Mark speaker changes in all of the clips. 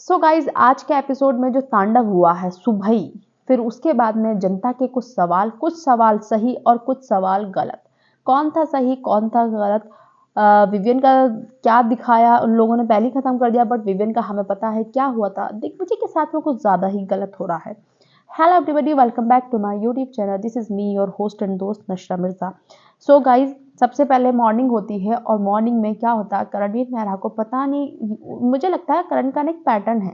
Speaker 1: So guys आज के episode में जो तांडव हुआ है सुबह ही, फिर उसके बाद में जनता के कुछ सवाल सही और कुछ सवाल गलत। कौन था सही कौन था गलत? विवियन का क्या दिखाया उन लोगों ने पहले ही खत्म कर दिया, बट विवियन का हमें पता है क्या हुआ था। दिग्विजय के साथ में कुछ ज्यादा ही गलत हो रहा है। Hello everybody, welcome back to my YouTube channel. This is me your host and दोस्त नशरा मिर्जा। सो गाइज, सबसे पहले मॉर्निंग होती है और मॉर्निंग में क्या होता है, करणवीर मेहरा को पता नहीं, मुझे लगता है करण का एक पैटर्न है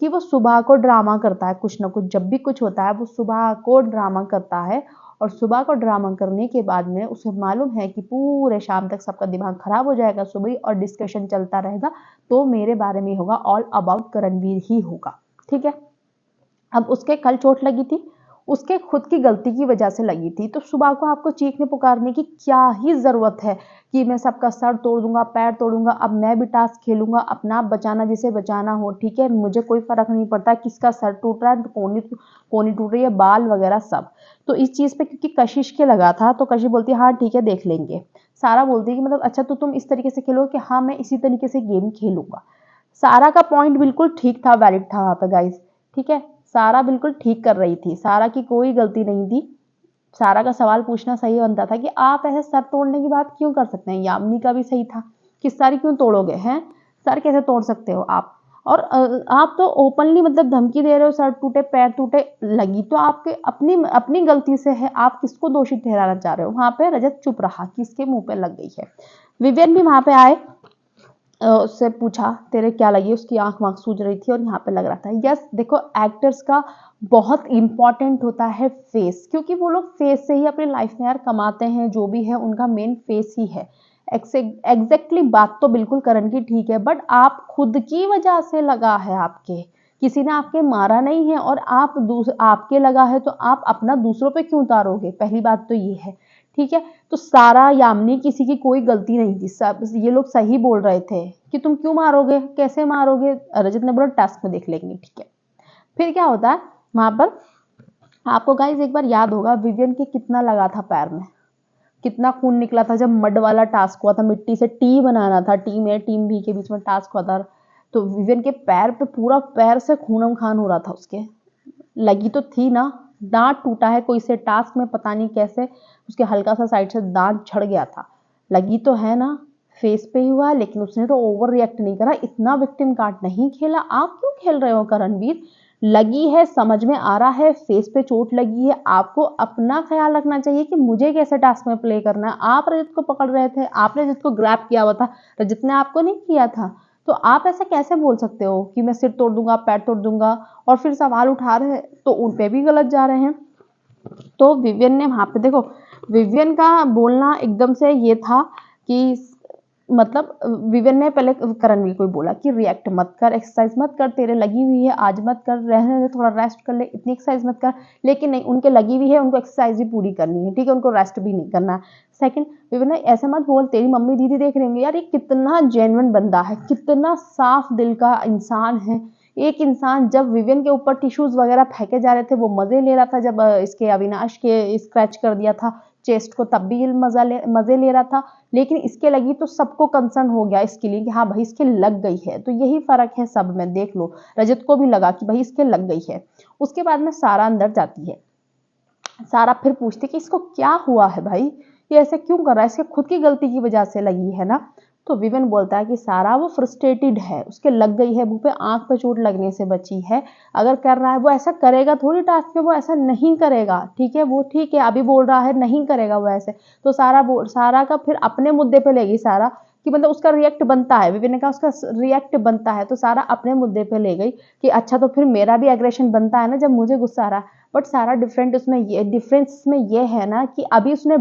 Speaker 1: कि वो सुबह को ड्रामा करता है। कुछ ना कुछ जब भी कुछ होता है वो सुबह को ड्रामा करता है, और सुबह को ड्रामा करने के बाद में उसे मालूम है कि पूरे शाम तक सबका दिमाग खराब हो जाएगा सुबह ही, और डिस्कशन चलता रहेगा तो मेरे बारे में होगा, ऑल अबाउट करणवीर ही होगा। ठीक है, अब उसके कल चोट लगी थी, उसके खुद की गलती की वजह से लगी थी, तो सुबह को आपको चीखने पुकारने की क्या ही जरूरत है कि मैं सबका सर तोड़ दूंगा, पैर तोड़ूंगा, अब मैं भी टास्क खेलूंगा, अपना बचाना जिसे बचाना हो। ठीक है, मुझे कोई फर्क नहीं पड़ता किसका सर टूट रहा है, कोनी टूट रही है, बाल वगैरह सब। तो इस चीज पे क्योंकि कशिश के लगा था तो कशिश बोलती है हाँ ठीक है देख लेंगे। सारा बोलती है कि मतलब अच्छा तो तुम इस तरीके से खेलो कि हाँ मैं इसी तरीके से गेम खेलूंगा। सारा का पॉइंट बिल्कुल ठीक था, वैलिड था वहां पे गाइस। ठीक है, सारा बिल्कुल ठीक कर रही थी, सारा की कोई गलती नहीं थी। सारा का सवाल पूछना सही बनता था कि आप ऐसे सर तोड़ने की बात क्यों कर सकते हैं। यामिनी का भी सही था कि सर क्यों तोड़ोगे, हैं सर कैसे तोड़ सकते हो आप। और आप तो ओपनली मतलब धमकी दे रहे हो, सर टूटे पैर टूटे। लगी तो आपके अपनी अपनी गलती से है, आप किसको दोषी ठहराना चाह रहे हो। वहां पे रजत चुप रहा, किसके मुंह पे लग गई है। विवियन भी वहां पे आए, उससे पूछा तेरे क्या लगी, उसकी आंख वाँख सूज रही थी और यहाँ पे लग रहा था। यस देखो, एक्टर्स का बहुत इंपॉर्टेंट होता है फेस, क्योंकि वो लोग फेस से ही अपनी लाइफ में यार कमाते हैं, जो भी है उनका मेन फेस ही है। एग्जैक्टली बात तो बिल्कुल करण की ठीक है, बट आप खुद की वजह से लगा है आपके, किसी ने आपके मारा नहीं है, और आपके लगा है तो आप अपना दूसरों पे क्यों उतारोगे। पहली बात तो ये है। ठीक है, तो सारा यामिनी किसी की कोई गलती नहीं थी, सब ये लोग सही बोल रहे थे कि तुम क्यों मारोगे कैसे मारोगे। रजत ने बोला टास्क में देख लेंगे। ठीक है, फिर क्या होता है वहां पर, आपको गाइस एक बार याद होगा विवियन के कितना लगा था पैर में, कितना खून निकला था जब मड वाला टास्क हुआ था, मिट्टी से टी बनाना था, टीम ए टीम बी के बीच में टास्क हुआ था। तो विवियन के पैर पे पूरा पैर से खूनम खान हो रहा था उसके। लगी तो थी ना, दांत टूटा है कोई से टास्क में, पता नहीं कैसे उसके हल्का सा साइड से दांत झड़ गया था। लगी तो है ना, फेस पे ही हुआ, लेकिन उसने तो ओवर रिएक्ट नहीं करा, इतना विक्टिम कार्ड नहीं खेला। आप क्यों खेल रहे हो करणवीर। लगी है, समझ में आ रहा है, फेस पे चोट लगी है, आपको अपना ख्याल रखना चाहिए कि मुझे कैसे टास्क में प्ले करना है। आप रजत को पकड़ रहे थे, आपने रजत को ग्रैब किया हुआ था, रजत ने आपको नहीं किया था। तो आप ऐसा कैसे बोल सकते हो कि मैं सिर तोड़ दूंगा पैर तोड़ दूंगा, और फिर सवाल उठा रहे हैं तो उन पे भी गलत जा रहे हैं। तो विवियन ने वहां पे देखो, विवियन का बोलना एकदम से ये था कि मतलब विवियन ने पहले करणवीर को बोला कि रिएक्ट मत कर, एक्सरसाइज मत कर, तेरे लगी हुई है आज मत कर, रहने दे, थोड़ा रेस्ट कर ले, इतनी एक्सरसाइज मत कर। लेकिन नहीं, उनके लगी हुई है, उनको एक्सरसाइज भी पूरी करनी है। ठीक है, उनको रेस्ट भी नहीं करना। सेकंड, विवियन ने ऐसे मत बोल, तेरी मम्मी दीदी देख रहे होंगे। यार ये कितना जेन्युइन बंदा है, कितना साफ दिल का इंसान है। एक इंसान, जब विवियन के ऊपर टिश्यूज वगैरह फेंके जा रहे थे वो मजे ले रहा था, जब इसके अविनाश के स्क्रैच कर दिया था चेस्ट को तब भी मजे ले रहा था। लेकिन इसके लगी तो सबको कंसर्न हो गया इसके लिए कि हाँ भाई इसके लग गई है। तो यही फर्क है सब में, देख लो रजत को भी लगा कि भाई इसके लग गई है। उसके बाद में सारा अंदर जाती है, सारा फिर पूछती कि इसको क्या हुआ है भाई, ये ऐसे क्यों कर रहा है, इसके खुद की गलती की वजह से लगी है ना। तो विवेन बोलता है कि सारा वो फ्रस्ट्रेटेड है, उसके लग गई है, मुंह पे आंख पे चोट लगने से बची है। अगर कर रहा है वो ऐसा करेगा थोड़ी टास्क में, वो ऐसा नहीं करेगा। ठीक है, वो ठीक है अभी बोल रहा है नहीं करेगा वो ऐसे। तो सारा का फिर अपने मुद्दे पे लेगी सारा कि मतलब उसका रिएक्ट बनता है, विवेन ने कहा उसका रिएक्ट बनता है, तो सारा अपने मुद्दे पे ले गई कि अच्छा तो फिर मेरा भी एग्रेशन बनता है ना जब मुझे गुस्सा आ रहा है। बट सारा डिफरेंस इसमें ये है ना कि अभी उसने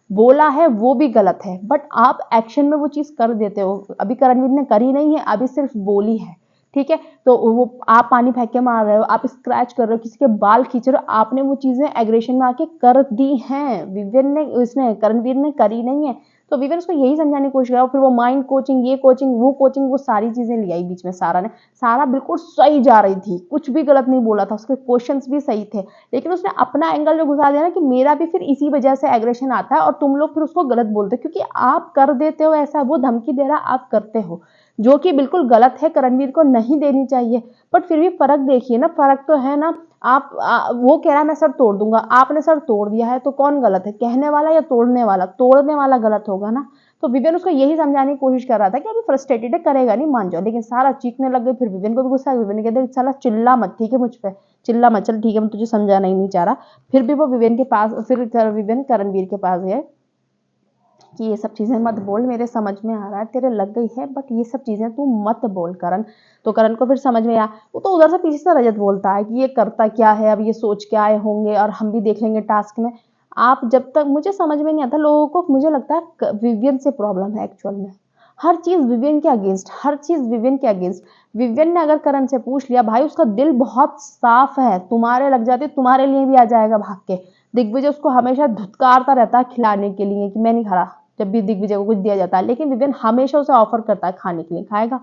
Speaker 1: बोला है वो भी गलत है, बट आप एक्शन में वो चीज कर देते हो। अभी करणवीर ने करी नहीं है, अभी सिर्फ बोली है। ठीक है, तो वो आप पानी फेंक के मार रहे हो, आप स्क्रैच कर रहे हो, किसी के बाल खींच रहे हो, आपने वो चीजें एग्रेशन में आके कर दी हैं। विवियन ने उसने करणवीर ने करी नहीं है। तो विवियन उसको यही समझाने की कोशिश करा, फिर वो माइंड कोचिंग, ये कोचिंग वो कोचिंग, वो सारी चीजें ले आई बीच में सारा ने। सारा बिल्कुल सही जा रही थी, कुछ भी गलत नहीं बोला था, उसके क्वेश्चंस भी सही थे, लेकिन उसने अपना एंगल जो घुसा दिया ना कि मेरा भी फिर इसी वजह से एग्रेशन आता है और तुम लोग फिर उसको गलत बोलते हो क्योंकि आप कर देते हो ऐसा, वो धमकी दे रहा आप करते हो। जो कि बिल्कुल गलत है, करणवीर को नहीं देनी चाहिए। बट फिर भी फर्क देखिए ना, फर्क तो है ना। वो कह रहा है मैं सर तोड़ दूंगा, आपने सर तोड़ दिया है, तो कौन गलत है, कहने वाला या तोड़ने वाला? तोड़ने वाला गलत होगा ना। तो विवेन उसको यही समझाने की कोशिश कर रहा था कि अभी फ्रस्ट्रेटेड है, करेगा नहीं, मान जाओ। लेकिन सारा चीखने लग गई। फिर विवेन को भी गुस्सा, विवेन कहते साला चिल्ला मत, ठीक है, मुझ पे चिल्ला मत, चल ठीक है मैं तुझे समझाना ही नहीं चाह रहा। फिर भी वो विवेन के पास, फिर विवेन करणवीर के पास गए कि ये सब चीजें मत बोल, मेरे समझ में आ रहा है तेरे लग गई है, बट ये सब चीजें तू मत बोल करण। तो करण को फिर समझ में आया। वो तो उधर से पीछे से रजत बोलता है कि ये करता क्या है, अब ये सोच के आए होंगे और हम भी देख लेंगे टास्क में। आप जब तक, मुझे समझ में नहीं आता लोगों को, मुझे लगता है विवियन से प्रॉब्लम है एक्चुअल में। हर चीज विवियन के अगेंस्ट, हर चीज विवियन के अगेंस्ट। विवियन ने अगर करण से पूछ लिया, भाई उसका दिल बहुत साफ है, तुम्हारे लग जाती तुम्हारे लिए भी आ जाएगा भाग के। दिग्विजय उसको हमेशा धुतकारता रहता है खिलाने के लिए कि मैं नहीं खा रहा, जब भी दिग्विजय को कुछ दिया जाता है। लेकिन विवेन हमेशा उसे ऑफर करता है खाने के लिए, खाएगा,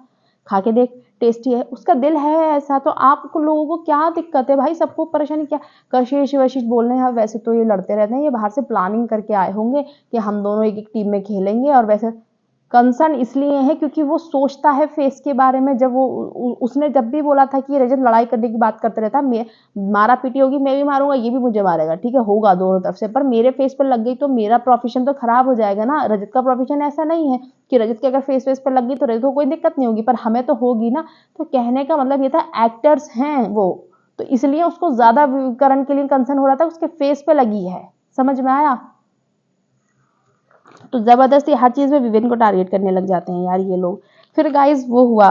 Speaker 1: खा के देख, टेस्टी है, उसका दिल है ऐसा। तो आप लोगों को क्या दिक्कत है भाई, सबको परेशानी क्या? कशिश वशिश बोल रहे हैं, वैसे तो ये लड़ते रहते हैं, ये बाहर से प्लानिंग करके आए होंगे कि हम दोनों एक एक टीम में खेलेंगे। और वैसे कंसर्न इसलिए है क्योंकि वो सोचता है फेस के बारे में। जब वो उसने जब भी बोला था कि रजत लड़ाई करने की बात करते रहता, मैं मारा पीटी होगी, मैं भी मारूंगा, ये भी मुझे मारेगा, ठीक है, होगा दोनों तरफ से, पर मेरे फेस पर लग गई तो मेरा प्रोफेशन तो खराब हो जाएगा ना। रजत का प्रोफेशन ऐसा नहीं है कि रजत के अगर फेस पर लग गई तो रजत को कोई दिक्कत नहीं होगी, पर हमें तो होगी ना। तो कहने का मतलब ये था, एक्टर्स हैं वो, तो इसलिए उसको ज्यादा करण के लिए कंसर्न हो रहा था, उसके फेस पे लगी है। समझ में आया? तो जबरदस्ती हर चीज में विवेन को टारगेट करने लग जाते हैं यार ये लोग। फिर गाइस वो हुआ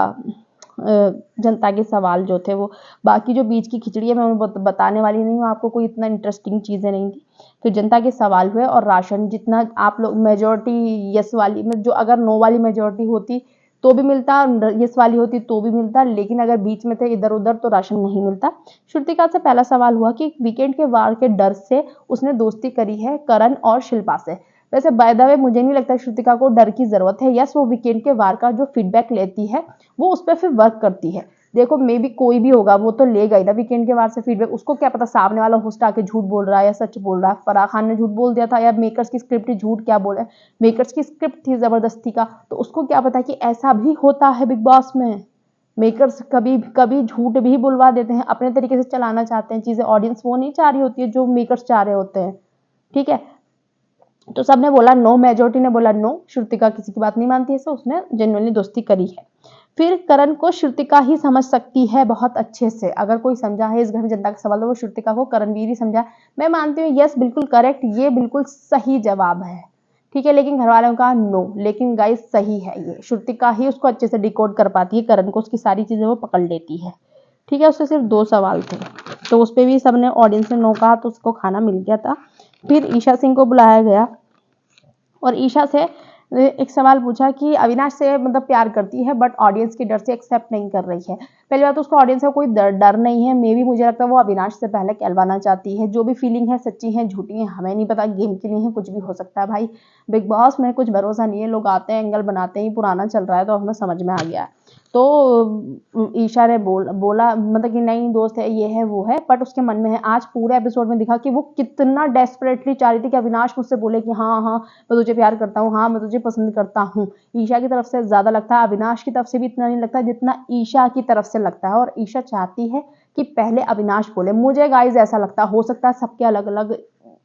Speaker 1: जनता के सवाल जो थे, वो बाकी जो बीच की खिचड़ी है मैं उन्हें बताने वाली नहीं हूँ आपको, कोई इतना इंटरेस्टिंग चीजें नहीं थी। फिर जनता के सवाल हुए और राशन, जितना आप लोग मेजोरिटी यस वाली में, जो अगर नो वाली मेजोरिटी होती तो भी मिलता, यस वाली होती तो भी मिलता, लेकिन अगर बीच में थे इधर उधर तो राशन नहीं मिलता। श्रुतिका से पहला सवाल हुआ कि वीकेंड के वार के डर से उसने दोस्ती करी है करण और शिल्पा से। वैसे बाय द वे मुझे नहीं लगता श्रुतिका को डर की जरूरत है। यस, वो वीकेंड के वार का जो फीडबैक लेती है वो उस पर फिर वर्क करती है। देखो मे बी कोई भी होगा वो तो लेगा ही ना वीकेंड के वार से फीडबैक। उसको क्या पता सामने वाला होस्ट आके झूठ बोल रहा है या सच बोल रहा है। फराह खान ने झूठ बोल दिया था, या मेकर्स की स्क्रिप्ट ही झूठ क्या बोले, मेकर्स की स्क्रिप्ट थी जबरदस्ती का, तो उसको क्या पता कि ऐसा भी होता है बिग बॉस में। मेकर्स कभी कभी झूठ भी बुलवा देते हैं, अपने तरीके से चलाना चाहते हैं चीजें, ऑडियंस वो नहीं चाह रही होती है जो मेकर्स चाह रहे होते हैं, ठीक है। तो सबने बोला नो, मेजोरिटी ने बोला नो, श्रुतिका किसी की बात नहीं मानती है, सो उसने जेन्युइनली दोस्ती करी है। फिर करण को श्रुतिका ही समझ सकती है बहुत अच्छे से। अगर कोई समझा है इस घर में जनता का सवाल तो वो श्रुतिका को करणवीर ही समझा। मैं मानती हूँ यस बिल्कुल करेक्ट, ये बिल्कुल सही जवाब है, ठीक है। लेकिन घर वालों का नो, लेकिन गाइस सही है ये, श्रुतिका ही उसको अच्छे से डिकोड कर पाती है करण को, उसकी सारी चीजें वो पकड़ लेती है, ठीक है। उससे सिर्फ 2 सवाल थे तो उस पर भी सबने ऑडियंस ने नो कहा तो उसको खाना मिल गया था। फिर ईशा सिंह को बुलाया गया और ईशा से एक सवाल पूछा कि अविनाश से मतलब प्यार करती है बट ऑडियंस के डर से एक्सेप्ट नहीं कर रही है। पहली बात तो उसको ऑडियंस का कोई डर नहीं है, मे भी मुझे लगता है वो अविनाश से पहले कहलवाना चाहती है। जो भी फीलिंग है सच्ची है झूठी है हमें नहीं पता, गेम के लिए है, कुछ भी हो सकता है भाई। बिग बॉस में कुछ भरोसा नहीं है, लोग आते हैं एंगल बनाते हैं, पुराना चल रहा है तो हमें समझ में आ गया। तो ईशा ने बोला मतलब कि नहीं दोस्त है, ये है वो है, बट उसके मन में है। आज पूरे एपिसोड में दिखा कि वो कितना डेस्परेटली चाह रही थी कि अविनाश मुझसे बोले कि हाँ हाँ मैं तुझे प्यार करता हूँ, हाँ मैं तुझे पसंद करता हूँ। ईशा की तरफ से ज्यादा लगता है, अविनाश की तरफ से भी इतना नहीं लगता जितना ईशा की तरफ से लगता है। और ईशा चाहती है कि पहले अविनाश बोले। मुझे गाइज ऐसा लगता है, हो सकता है सबके अलग अलग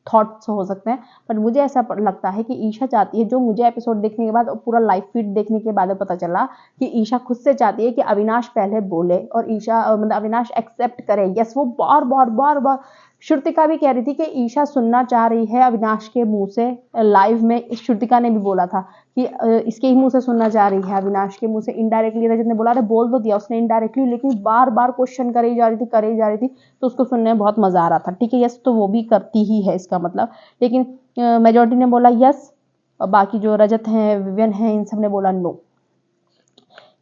Speaker 1: थॉट्स हो सकते हैं, पर मुझे ऐसा लगता है कि ईशा चाहती है, जो मुझे एपिसोड देखने के बाद और पूरा लाइव फीड देखने के बाद पता चला कि ईशा खुद से चाहती है कि अविनाश पहले बोले और ईशा मतलब अविनाश एक्सेप्ट करे। यस, वो बार बार बार बार श्रुतिका भी कह रही थी कि ईशा सुनना चाह रही है अविनाश के मुंह से। लाइव में श्रुतिका ने भी बोला था कि इसके ही मुंह से सुनना चाह रही है, अविनाश के मुंह से इनडायरेक्टली। रजत ने बोला अरे बोल तो दिया उसने इनडायरेक्टली, लेकिन बार बार क्वेश्चन करे जा रही थी, तो उसको सुनने में बहुत मजा आ रहा था, ठीक है। यस, तो वो भी करती ही है इसका मतलब। लेकिन मेजोरिटी ने बोला यस और बाकी जो रजत हैं, विवियन हैं, इन सब ने बोला नो।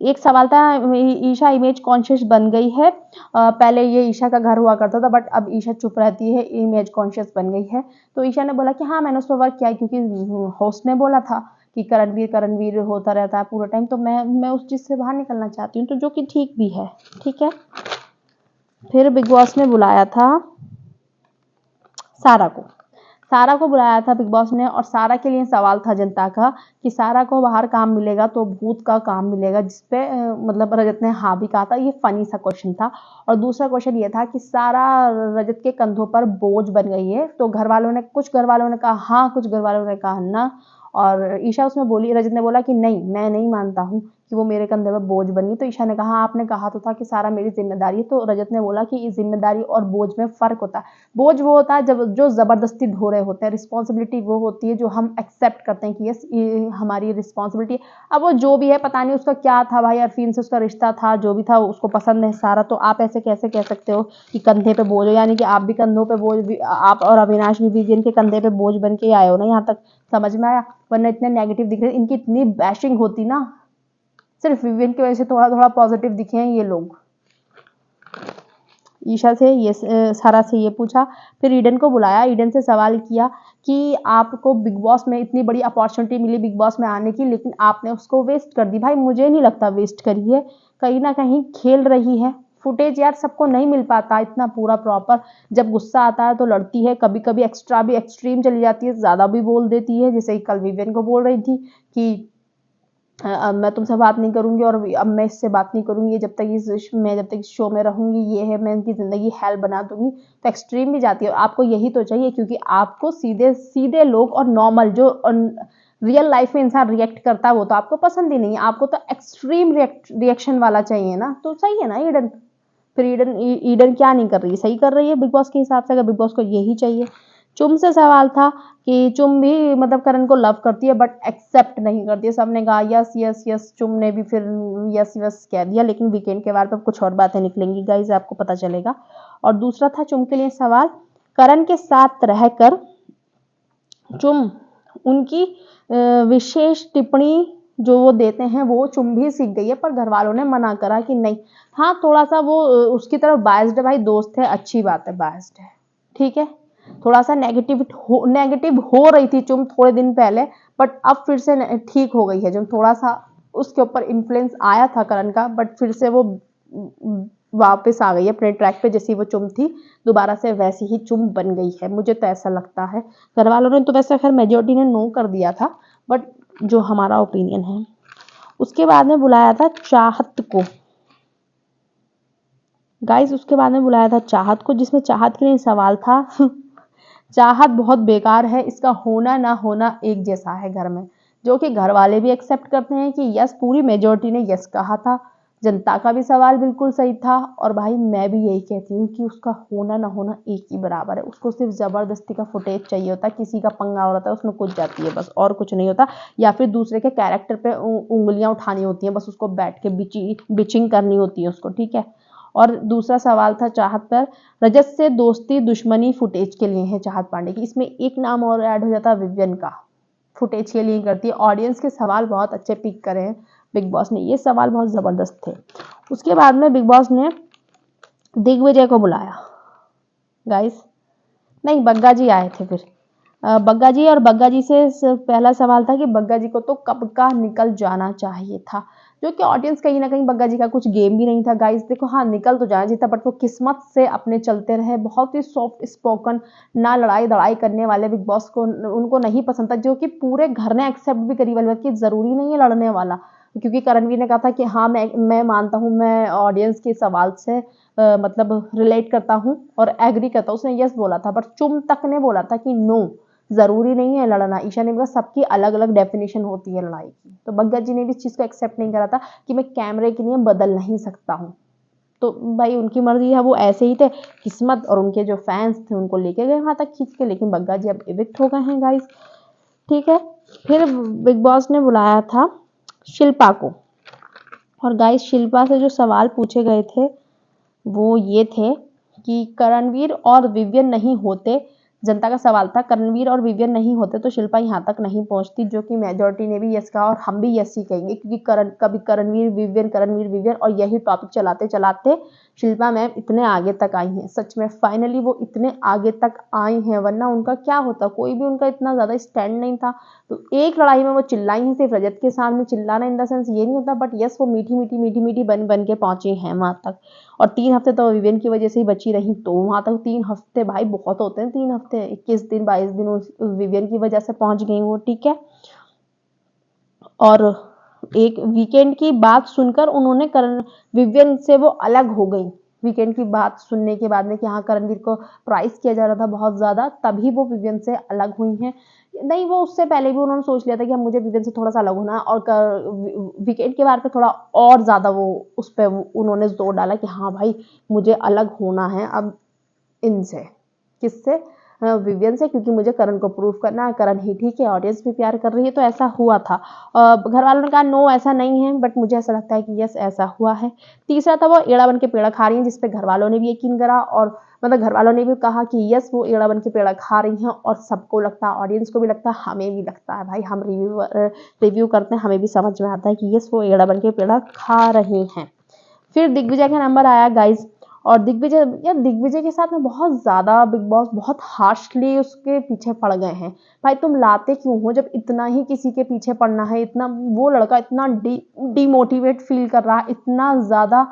Speaker 1: एक सवाल था, ईशा इमेज कॉन्शियस बन गई है। पहले ये ईशा का घर हुआ करता था बट अब ईशा चुप रहती है, इमेज कॉन्शियस बन गई है। तो ईशा ने बोला कि हाँ मैंने उस पर वर्क किया क्योंकि होस्ट ने बोला था कि करणवीर होता रहता है पूरा टाइम, तो मैं उस चीज से बाहर निकलना चाहती हूँ, तो जो कि ठीक भी है, ठीक है। फिर बिग बॉस ने बुलाया था सारा को। सारा को बुलाया था बिग बॉस ने और सारा के लिए सवाल था जनता का कि सारा को बाहर काम मिलेगा तो भूत का काम मिलेगा, जिसपे मतलब रजत ने हाँ भी कहा था। ये फनी सा क्वेश्चन था। और दूसरा क्वेश्चन ये था कि सारा रजत के कंधों पर बोझ बन गई है, तो कुछ घर वालों ने कहा हाँ, कुछ घर वालों ने कहा ना। और ईशा उसमें बोली, रजत ने बोला कि नहीं, मैं नहीं मानता हूँ कि वो मेरे कंधे पर बोझ बनी। तो ईशा ने कहा आपने कहा तो था कि सारा मेरी जिम्मेदारी है। तो रजत ने बोला कि इस जिम्मेदारी और बोझ में फर्क होता है। बोझ वो होता है जब जो जबरदस्ती ढो रहे होते हैं, रिस्पॉन्सिबिलिटी वो होती है जो हम एक्सेप्ट करते हैं कि यस ये हमारी रिस्पॉन्सिबिलिटी है। अब वो जो भी है, पता नहीं उसका क्या था भाई, अरफीन से उसका रिश्ता था, जो भी था उसको पसंद है सारा। तो आप ऐसे कैसे कह सकते हो कि कंधे पे बोझ हो, यानी कि आप भी कंधों पे बोझ भी, आप और अविनाश भी विजयन के कंधे पे बोझ बन के आए हो ना। यहाँ तक समझ में आया? वरना इतने नेगेटिव दिख रहे, इनकी इतनी बैशिंग होती ना, सिर्फ विवियन की वजह से थोड़ा थोड़ा पॉजिटिव दिखे हैं ये लोग। ईशा से ये सारा से ये पूछा, फिर ईडन को बुलाया, ईडन से सवाल किया कि आपको बिग बॉस में इतनी बड़ी अपॉर्चुनिटी मिली बिग बॉस में आने की, लेकिन आपने उसको वेस्ट कर दी। भाई मुझे नहीं लगता वेस्ट करी है, कहीं ना कहीं खेल रही है। फुटेज यार सबको नहीं मिल पाता इतना पूरा प्रॉपर। जब गुस्सा आता है तो लड़ती है, कभी कभी एक्स्ट्रा भी एक्सट्रीम चली जाती है, ज्यादा भी बोल देती है। जैसे कल विवियन को बोल रही थी कि अब मैं तुमसे बात नहीं करूंगी और अब मैं इससे बात नहीं करूंगी जब तक इस शो में रहूंगी, ये है, मैं इनकी जिंदगी हेल बना दूंगी। तो एक्सट्रीम भी जाती है। आपको यही तो चाहिए, क्योंकि आपको सीधे सीधे लोग और नॉर्मल जो रियल लाइफ में इंसान रिएक्ट करता है वो तो आपको पसंद ही नहीं है। आपको तो एक्सट्रीम रिएक्शन वाला चाहिए ना। तो सही है ना ईडन? फिर ईडन ईडन क्या नहीं कर रही है, सही कर रही है बिग बॉस के हिसाब से, अगर बिग बॉस को यही चाहिए। चुम से सवाल था कि चुम भी मतलब करण को लव करती है बट एक्सेप्ट नहीं करती है। सबने कहा यस यस यस, चुम ने भी फिर यस यस कह दिया। लेकिन वीकेंड के बारे पर कुछ और बातें निकलेंगी गाइज, आपको पता चलेगा। और दूसरा था चुम के लिए सवाल, करण के साथ रहकर चुम उनकी विशेष टिप्पणी जो वो देते हैं वो चुम भी सीख गई है, पर घर वालों ने मना करा कि नहीं। हाँ थोड़ा सा वो उसकी तरफ बायस्ड है भाई, दोस्त है, अच्छी बात है, बायस्ड है, ठीक है। थोड़ा सा नेगेटिव हो रही थी चुम थोड़े दिन पहले, बट अब फिर से ठीक हो गई है। जो थोड़ा सा उसके ऊपर इन्फ्लुएंस आया था करण का, बट फिर से वो वापस आ गई है अपने ट्रैक पे। जैसी वो चुम थी दोबारा से वैसी ही चुम बन गई है, मुझे तो ऐसा लगता है। घर वालों ने तो वैसे खैर मेजोरिटी ने नो कर दिया था, बट जो हमारा ओपिनियन है। उसके बाद में बुलाया था चाहत को गाइस, उसके बाद में बुलाया था चाहत को, जिसमें चाहत के लिए सवाल था चाहत बहुत बेकार है, इसका होना ना होना एक जैसा है घर में। जो कि घर वाले भी एक्सेप्ट करते हैं कि यस, पूरी मेजोरिटी ने यस कहा था। जनता का भी सवाल बिल्कुल सही था। और भाई मैं भी यही कहती हूँ कि उसका होना ना होना एक ही बराबर है। उसको सिर्फ जबरदस्ती का फुटेज चाहिए होता है, किसी का पंगा हो रहा था उसमें कुछ जाती है बस, और कुछ नहीं होता। या फिर दूसरे के कैरेक्टर पे उंगलियां उठानी होती हैं बस, उसको बैठ के बिचिंग करनी होती है उसको, ठीक है। और दूसरा सवाल था चाहत पर, रजत से दोस्ती दुश्मनी फुटेज के लिए है चाहत पांडे की। इसमें एक नाम और ऐड हो जाता है विवियन का, फुटेज के लिए करती है। ऑडियंस के सवाल बहुत अच्छे पिक करे हैं बिग बॉस ने, ये सवाल बहुत जबरदस्त थे। उसके बाद में बिग बॉस ने दिग्विजय को बुलाया गाइस, नहीं बग्गा जी आए थे फिर। बग्गा जी, और बग्गा जी से पहला सवाल था कि बग्गा जी को तो कब का निकल जाना चाहिए था। जो कि ऑडियंस कहीं ना कहीं, बग्गा जी का कुछ गेम भी नहीं था गाइस। देखो हाँ निकल तो जाना चाहिए था, बट वो किस्मत से अपने चलते रहे। बहुत ही सॉफ्ट स्पोकन, ना लड़ाई दड़ाई करने वाले बिग बॉस को उनको नहीं पसंद था, जो कि पूरे घर ने एक्सेप्ट भी करी वाली बात कि जरूरी नहीं है लड़ने वाला। क्योंकि करणवीर ने कहा था कि हाँ मैं मानता हूँ, मैं ऑडियंस के सवाल से मतलब रिलेट करता हूँ और एग्री करता हूँ, उसने यस बोला था। बट चुम तक ने बोला था कि नो, जरूरी नहीं है लड़ना। ईशा ने कहा सबकी अलग अलग डेफिनेशन होती है लड़ाई की। तो बग्गा जी ने भी इस चीज को एक्सेप्ट नहीं करा था कि मैं कैमरे के लिए बदल नहीं सकता हूँ। तो भाई उनकी मर्जी है, वो ऐसे ही थे। किस्मत और उनके जो फैंस थे उनको लेके गए वहां तक खींच के, लेकिन बग्गा जी अब इविक्ट हो गए हैं गाइस, ठीक है। फिर बिग बॉस ने बुलाया था शिल्पा को, और गाइस शिल्पा से जो सवाल पूछे गए थे वो ये थे कि करणवीर और विवियन नहीं होते। जनता का सवाल था करणवीर और विवियन नहीं होते तो शिल्पा यहाँ तक नहीं पहुंचती, जो कि मेजोरिटी ने भी यस कहा और हम भी यस ही कहेंगे, क्योंकि कभी करणवीर विवियन और यही टॉपिक चलाते चलाते शिल्पा मैम इतने आगे तक आई हैं। सच में फाइनली वो इतने आगे तक आई हैं, वरना उनका क्या होता, कोई भी उनका इतना ज्यादा स्टैंड नहीं था। तो एक लड़ाई में वो चिल्लाई हैं, सिर्फ रजत के सामने चिल्लाना इन द सेंस ये नहीं होता, बट यस वो मीठी मीठी मीठी मीठी बन बन के पहुंची हैं वहां तक। और 3 हफ्ते तो विवियन की वजह से ही बची रही, तो वहां तक 3 हफ्ते भाई बहुत होते हैं। 3 हफ्ते 21 दिन 22 दिन उस विवियन की वजह से पहुंच गई वो, ठीक है। और एक वीकेंड की बात सुनकर उन्होंने करण विवियन से वो अलग हो गई। वीकेंड की बात सुनने के बाद में कि हाँ करणवीर को प्राइस किया जा रहा था बहुत ज्यादा, तभी वो विवियन से अलग हुई हैं। नहीं, वो उससे पहले भी उन्होंने सोच लिया था कि हम मुझे विवियन से थोड़ा सा अलग होना है, और वीकेंड के बारे पे थोड़ा और ज्यादा वो उस पर उन्होंने जोर डाला कि हाँ भाई मुझे अलग होना है अब इनसे। किससे? विवियन से, क्योंकि मुझे करण को प्रूव करना है, करण ही ठीक है, ऑडियंस भी प्यार कर रही है, तो ऐसा हुआ था। घर वालों ने कहा नो ऐसा नहीं है, बट मुझे ऐसा लगता है कि यस ऐसा हुआ है। तीसरा था वो एड़ा बन के पेड़ा खा रही है, जिसपे घर वालों ने भी यकीन करा, और मतलब घर वालों ने भी कहा कि यस वो एड़ा बन के पेड़ा खा रही हैं, और सबको लगता है, ऑडियंस को भी लगता है, हमें भी लगता है भाई, हम रिव्यू करते हैं, हमें भी समझ में आता है कि यस वो एड़ा बन के पेड़ा खा रही हैं। फिर दिग्विजय का नंबर आया गाइज, और दिग्विजय, यार दिग्विजय के साथ में बहुत ज्यादा बिग बॉस बहुत हार्शली उसके पीछे पड़ गए हैं। भाई तुम लाते क्यों हो जब इतना ही किसी के पीछे पड़ना है, इतना वो लड़का इतना डिमोटिवेट फील कर रहा है, इतना ज्यादा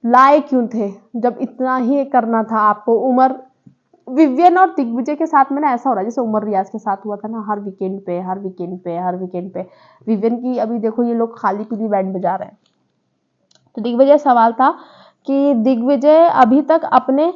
Speaker 1: लाए क्यों थे जब इतना ही करना था आपको। उमर विवियन और दिग्विजय के साथ में ना ऐसा हो रहा है जैसे उमर रियाज के साथ हुआ था ना, हर वीकेंड पे हर वीकेंड पे हर वीकेंड पे विवियन की। अभी देखो ये लोग खाली पीली बैंड बजा रहे हैं। तो दिग्विजय सवाल था कि दिग्विजय अभी तक अपने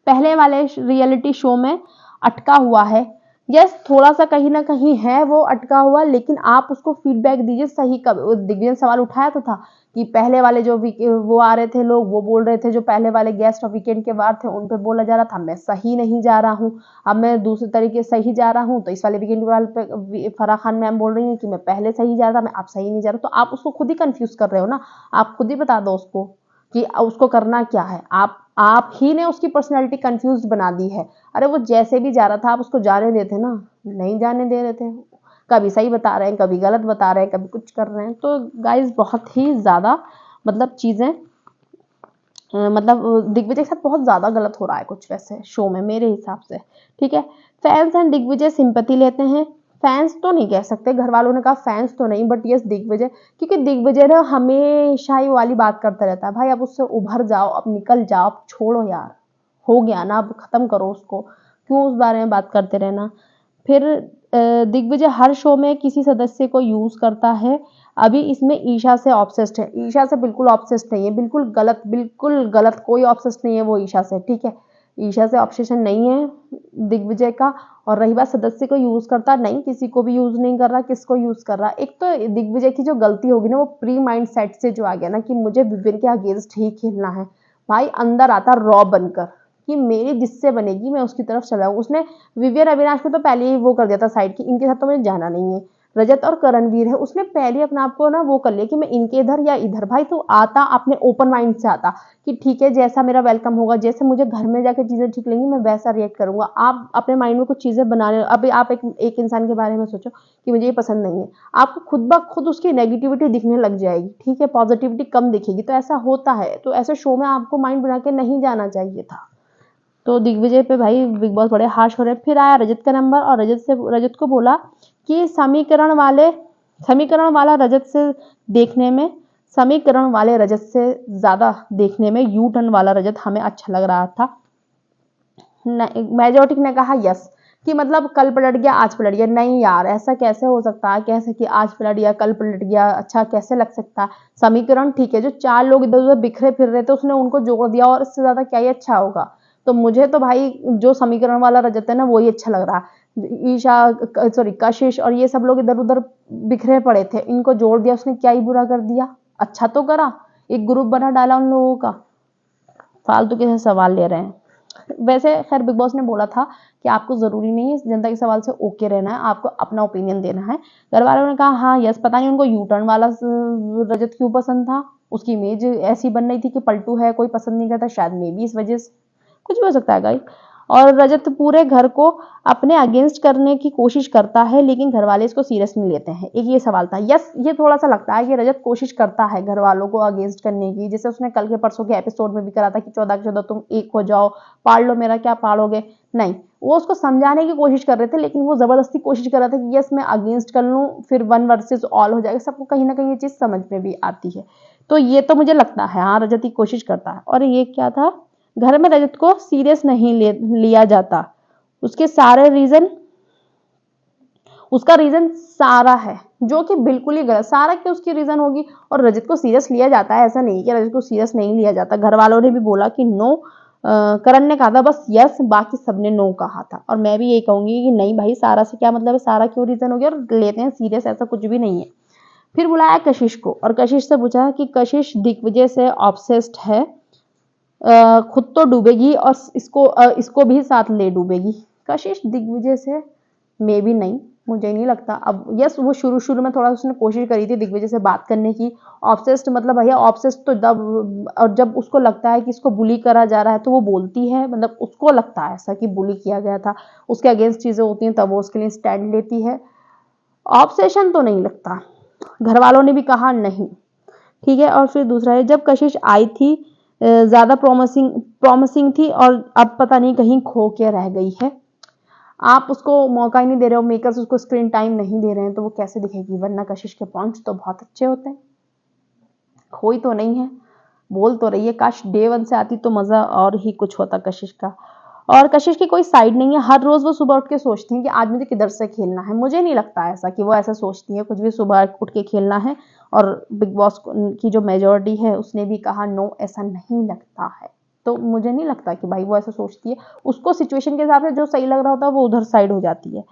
Speaker 1: पहले वाले रियलिटी शो में अटका हुआ है। यस थोड़ा सा कहीं ना कहीं है वो अटका हुआ, लेकिन आप उसको फीडबैक दीजिए सही। कब दिग्विजय ने सवाल उठाया तो था कि पहले वाले जो वो आ रहे थे लोग, वो बोल रहे थे जो पहले वाले गेस्ट और वीकेंड के बाद थे उन पे बोला जा रहा था मैं सही नहीं जा रहा हूँ, अब मैं दूसरे तरीके से सही जा रहा हूँ। तो इस वाले वीकेंड वाले पे फराह खान मैम बोल रही है कि मैं पहले सही जा रहा था, मैं अब सही नहीं जा रहा। तो आप उसको खुद ही कंफ्यूज कर रहे हो ना, आप खुद ही बता दो उसको कि उसको करना क्या है। आप ही ने उसकी पर्सनैलिटी कंफ्यूज बना दी है। अरे वो जैसे भी जा रहा था आप उसको जाने देते ना, नहीं जाने दे रहे थे। कभी सही बता रहे हैं, कभी गलत बता रहे हैं, कभी कुछ कर रहे हैं। तो गाइज बहुत ही ज्यादा मतलब चीजें मतलब दिग्विजय के साथ बहुत ज्यादा गलत हो रहा है कुछ वैसे शो में मेरे हिसाब से, ठीक है। फैंस एंड दिग्विजय सिंपैथी लेते हैं। फैंस तो नहीं कह सकते, घर वालों ने कहा फैंस तो नहीं, बट यस दिग्विजय, क्योंकि दिग्विजय ना हमेशा ही वाली बात करता रहता है। भाई अब उससे उभर जाओ, अब निकल जाओ, अब छोड़ो यार, हो गया ना, अब खत्म करो उसको, क्यों उस बारे में बात करते रहना। फिर दिग्विजय हर शो में किसी सदस्य को यूज करता है। अभी इसमें ईशा से ऑब्सेस्ड है। ईशा से बिल्कुल ऑब्सेस्ड नहीं है, बिल्कुल गलत कोई ऑब्सेस्ड नहीं है वो ईशा से, ठीक है। ईशा से ऑब्सेशन नहीं है दिग्विजय का। और रही बात सदस्य को यूज करता, नहीं किसी को भी यूज नहीं कर रहा। किसको यूज कर रहा? एक तो दिग्विजय की जो गलती होगी ना, वो प्री माइंड सेट से जो आ गया ना कि मुझे विविन के अगेंस्ट ही खेलना है। भाई अंदर आता रॉ बनकर कि मेरी जिससे बनेगी मैं उसकी तरफ चला हूँ। उसने विवियन अविनाश को तो पहले ही वो कर दिया था साइड की, इनके साथ तो मुझे जाना नहीं है। रजत और करणवीर है, उसने पहले अपने आप को ना वो कर लिया कि मैं इनके इधर या इधर। भाई तू आता अपने ओपन माइंड से आता कि ठीक है जैसा मेरा वेलकम होगा, जैसे मुझे घर में जाकर चीजें ठीक लगेंगी मैं वैसा रिएक्ट करूंगा। आप अपने माइंड में कुछ चीजें बना रहे हो। अभी आप एक इंसान के बारे में सोचो कि मुझे ये पसंद नहीं है, आपको खुद ब खुद उसकी नेगेटिविटी दिखने लग जाएगी, ठीक है, पॉजिटिविटी कम दिखेगी। तो ऐसा होता है, तो ऐसे शो में आपको माइंड बना के नहीं जाना चाहिए था। तो दिग्विजय पे भाई बिग बॉस बड़े हार्श हो रहे हैं। फिर आया रजत का नंबर, और रजत को बोला कि समीकरण वाला रजत से देखने में समीकरण वाले रजत से ज्यादा देखने में यू टर्न वाला रजत हमें अच्छा लग रहा था। मेजोरिटी ने कहा यस, कि मतलब कल पलट गया आज पलट गया। नहीं यार ऐसा कैसे हो सकता है, कैसे कि आज पलट गया कल पलट गया, अच्छा कैसे लग सकता है। समीकरण ठीक है, जो 4 लोग इधर उधर बिखरे फिर रहे थे उसने उनको जोड़ दिया, और इससे ज्यादा क्या ही अच्छा होगा। तो मुझे तो भाई जो समीकरण वाला रजत है ना वही अच्छा लग रहा है। ईशा सॉरी कशिश और ये सब लोग इधर उधर बिखरे पड़े थे, इनको जोड़ दिया उसने, क्या ही बुरा कर दिया, अच्छा तो करा। एक ग्रुप बना डाला उन लोगों का, फालतू के सवाल ले रहे हैं। वैसे खैर बिग बॉस ने बोला था कि आपको जरूरी नहीं है जनता के सवाल से ओके रहना है, आपको अपना ओपिनियन देना है। घर वालों ने कहा हाँ यस, पता नहीं उनको यू टर्न वाला रजत क्यों पसंद था, उसकी इमेज ऐसी बन रही थी कि पलटू है कोई पसंद नहीं करता, शायद मे भी इस वजह से कुछ भी हो सकता है गाइस। और रजत पूरे घर को अपने अगेंस्ट करने की कोशिश करता है, लेकिन घर वाले इसको सीरियस नहीं लेते हैं। एक ये सवाल था। यस, ये थोड़ा सा लगता है कि रजत कोशिश करता है घर वालों को अगेंस्ट करने की, जैसे उसने कल के परसों के एपिसोड में भी करा था कि 14 के 14 तुम एक हो जाओ, पाल लो मेरा, क्या पालोगे, नहीं, वो उसको समझाने की कोशिश कर रहे थे, लेकिन वो जबरदस्ती कोशिश कर रहा था कि यस मैं अगेंस्ट कर लूं, फिर 1 वर्सेस ऑल हो जाएगा। सबको कहीं ना कहीं ये चीज समझ में भी आती है। तो ये तो मुझे लगता है हाँ, रजत ही कोशिश करता है। और ये क्या था, घर में रजत को सीरियस नहीं लिया जाता। उसके सारे रीजन, उसका रीजन सारा है, जो कि बिल्कुल ही गलत। सारा की उसकी रीजन होगी और रजत को सीरियस लिया जाता है, ऐसा नहीं कि रजत को सीरियस नहीं लिया जाता। घर वालों ने भी बोला कि नो, करण ने कहा था बस यस, बाकी सबने नो कहा था। और मैं भी यही कहूंगी कि नहीं भाई, सारा से क्या मतलब है, सारा क्यों रीजन हो गया और लेते हैं सीरियस, ऐसा कुछ भी नहीं है। फिर बुलाया कशिश को और कशिश से पूछा कि कशिश दिग्विजय से ऑब्सेस्ड है, खुद तो डूबेगी और इसको भी साथ ले डूबेगी। कशिश दिग्विजय से मे भी नहीं, मुझे नहीं लगता। अब यस, वो शुरू में थोड़ा उसने कोशिश करी थी दिग्विजय से बात करने की। ऑब्सेस्ड मतलब भैया, ऑब्सेस्ड तो जब उसको लगता है कि इसको बुली करा जा रहा है तो वो बोलती है, मतलब उसको लगता है ऐसा कि बुली किया गया था, उसके अगेंस्ट चीजें होती हैं तब वो उसके लिए स्टैंड लेती है। ऑब्सेशन तो नहीं लगता, घर वालों ने भी कहा नहीं, ठीक है। और फिर दूसरा है, जब कशिश आई थी ज्यादा प्रॉमिसिंग थी और अब पता नहीं कहीं खो के रह गई है। आप उसको मौका ही नहीं दे रहे हो, मेकर्स उसको स्क्रीन टाइम नहीं दे रहे हैं, तो वो कैसे दिखेगी। वरना कशिश के पॉइंट्स तो बहुत अच्छे होते हैं, खोई तो नहीं है, बोल तो रही है। काश डे 1 से आती तो मजा और ही कुछ होता कशिश का। और कशिश की कोई साइड नहीं है, हर रोज वो सुबह उठ के सोचती है कि आज मुझे किधर से खेलना है। मुझे नहीं लगता ऐसा कि वो ऐसा सोचती है, कुछ भी सुबह उठ के खेलना है। और बिग बॉस की जो मेजोरिटी है उसने भी कहा नो, ऐसा नहीं लगता है। तो मुझे नहीं लगता कि भाई वो ऐसा सोचती है, उसको सिचुएशन के हिसाब से जो सही लग रहा होता है वो उधर साइड हो जाती है।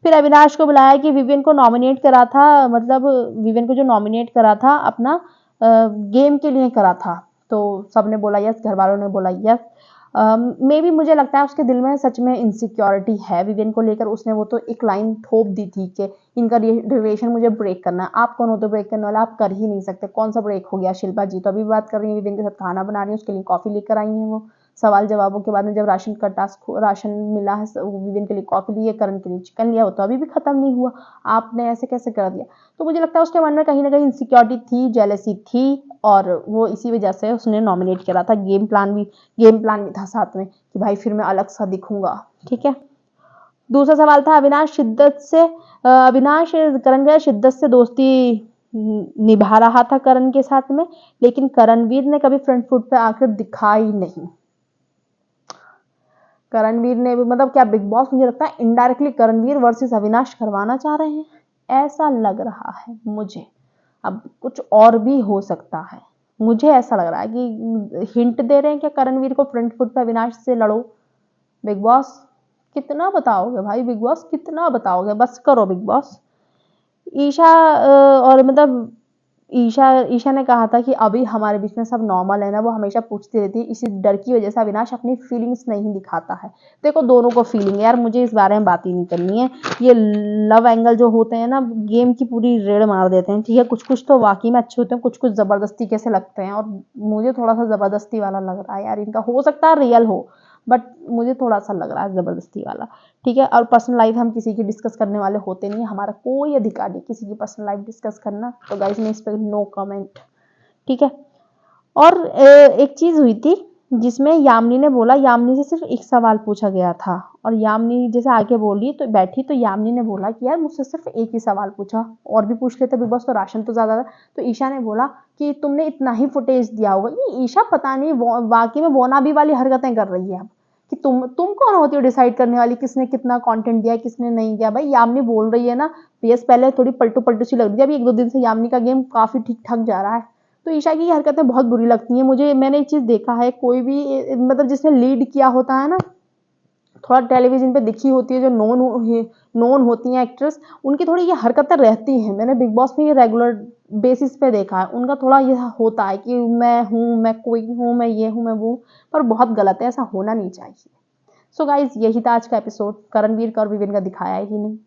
Speaker 1: फिर अविनाश को बुलाया कि विवियन को नॉमिनेट करा था, मतलब विवियन को जो नॉमिनेट करा था अपना गेम के लिए करा था, तो सबने बोला यस, घर वालों ने बोला यस। मे बी मुझे लगता है उसके दिल में सच में इनसिक्योरिटी है विवियन को लेकर। उसने वो तो एक लाइन थोप दी थी कि इनका रिलेशन मुझे ब्रेक करना है। आप कौन हो तो ब्रेक करने वाला, आप कर ही नहीं सकते। कौन सा ब्रेक हो गया, शिल्पा जी तो अभी बात कर रही है विवियन के साथ खाना बना रही है, उसके लिए कॉफी लेकर आई है। वो सवाल जवाबों के बाद में जब राशन का टास्क, राशन मिला है, विवियन के लिए कॉफी ली है, करण के लिए चिकन लिया, हो तो अभी भी खत्म नहीं हुआ, आपने ऐसे कैसे कर दिया। तो मुझे लगता है उसके मन में कहीं ना कहीं इनसिक्योरिटी थी, जेलसी थी, और वो इसी वजह से उसने नॉमिनेट करा था। गेम प्लान भी था साथ में कि भाई फिर मैं अलग सा दिखूंगा, ठीक है। दूसरा सवाल था, अविनाश करण के शिद्दत से दोस्ती निभा रहा था करण के साथ में, लेकिन करणवीर ने कभी फ्रंट फुट पे आकर दिखा ही नहीं। करणवीर ने भी, मतलब क्या बिग बॉस मुझे लगता है इनडायरेक्टली करणवीर वर्सेस अविनाश करवाना चाह रहे हैं, ऐसा लग रहा है मुझे। अब कुछ और भी हो सकता है, मुझे ऐसा लग रहा है कि हिंट दे रहे हैं कि करणवीर को फ्रंट फुट पे अविनाश से लड़ो। बिग बॉस कितना बताओगे भाई, बिग बॉस कितना बताओगे, बस करो बिग बॉस। ईशा और मतलब ईशा ने कहा था कि अभी हमारे बीच में सब नॉर्मल है ना, वो हमेशा पूछती रहती है, इसी डर की वजह से अविनाश अपनी फीलिंग्स नहीं दिखाता है। देखो दोनों को फीलिंग है यार, मुझे इस बारे में बात ही नहीं करनी है। ये लव एंगल जो होते हैं ना, गेम की पूरी रेड़ मार देते हैं, ठीक है। कुछ कुछ तो वाकई में अच्छे होते हैं, कुछ कुछ जबरदस्ती कैसे लगते हैं, और मुझे थोड़ा सा जबरदस्ती वाला लग रहा है यार इनका। हो सकता है रियल हो, बट मुझे थोड़ा सा लग रहा है जबरदस्ती वाला, ठीक है। और पर्सनल लाइफ हम किसी की डिस्कस करने वाले होते नहीं है, हमारा कोई अधिकार नहीं किसी की पर्सनल लाइफ डिस्कस करना, तो गाइस मैं इस पर नो कमेंट, ठीक है। और एक चीज हुई थी जिसमें यामिनी ने बोला, यामिनी से सिर्फ एक सवाल पूछा गया था, और यामिनी जैसे आके बोली तो बैठी, तो यामिनी ने बोला कि यार मुझसे सिर्फ एक ही सवाल पूछा, और भी पूछ लेते बिग बॉस, तो राशन तो ज्यादा था। तो ईशा ने बोला कि तुमने इतना ही फुटेज दिया होगा। ये ईशा पता नहीं वाकई में वोनाबी वाली हरकतें कर रही है अब, कि तुम कौन होती हो डिसाइड करने वाली किसने कितना कंटेंट दिया किसने नहीं दिया। भाई यामिनी बोल रही है ना, यस पहले थोड़ी पलटू पलटू सी लग रही थी, अभी 1-2 दिन से यामिनी का गेम काफी ठीक ठाक जा रहा है। तो ईशा की हरकतें बहुत बुरी लगती हैं मुझे। मैंने एक चीज देखा है, कोई भी मतलब जिसने लीड किया होता है ना, थोड़ा टेलीविजन पे दिखी होती है, जो नोन होती हैं एक्ट्रेस, उनकी थोड़ी ये हरकतें रहती हैं। मैंने बिग बॉस में ये रेगुलर बेसिस पे देखा है, उनका थोड़ा ये होता है कि मैं हूँ, मैं कोई हूँ, मैं ये हूँ, मैं वो, पर बहुत गलत है, ऐसा होना नहीं चाहिए। सो गाइज यही था आज का एपिसोड, करणवीर का और विवेन का दिखाया ही नहीं।